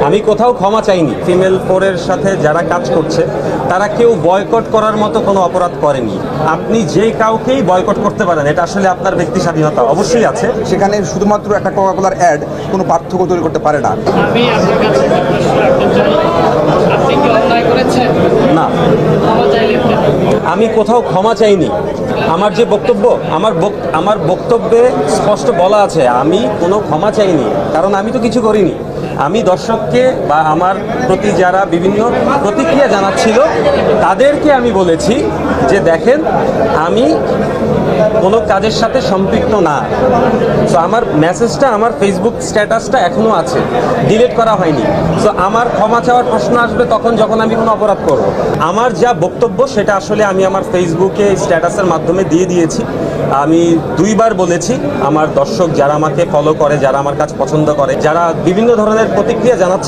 আমি কোথাও ক্ষমা চাইনি। ফিমেল 4 এর সাথে যারা কাজ করছে তারা কেউ বয়কট করার মতো কোনো অপরাধ করেনি। আপনি যে কাউকেই বয়কট করতে পারেন, এটা আসলে আপনার ব্যক্তি স্বাধীনতা অবশ্যই আছে। সেখানে শুধুমাত্র একটা কোকাকোলার অ্যাড কোনো পার্থক্য তৈরি করতে পারে না। আমি আপনার কাছে প্রশ্ন রাখতে চাই, আপনি কি অন্যায় করেছেন? না, ক্ষমা চাইলেন কেন? আমি কোথাও ক্ষমা চাইনি। আমার যে বক্তব্য, আমার বক্তব্যে স্পষ্ট বলা আছে আমি কোনো ক্ষমা চাইনি, কারণ আমি তো কিছু করিনি। আমি দর্শককে বা আমার প্রতি যারা বিভিন্ন প্রতিক্রিয়া জানাচ্ছিল তাদেরকে আমি বলেছি যে দেখেন আমি কোনো কাজের সাথে সম্পৃক্ত না। সো আমার মেসেজটা, আমার ফেসবুক স্ট্যাটাসটা এখনও আছে, ডিলিট করা হয়নি। সো আমার ক্ষমা চাওয়ার প্রশ্ন আসবে তখন যখন আমি কোনো অপরাধ করব। আমার যা বক্তব্য সেটা আসলে আমি আমার ফেসবুকে স্ট্যাটাসের মাধ্যমে দিয়ে দিয়েছি। আমি 2 বার বলেছি আমার দর্শক যারা আমাকে ফলো করে, যারা আমার কাজ পছন্দ করে, যারা বিভিন্ন ধরনের প্রতিক্রিয়া জানাচ্ছে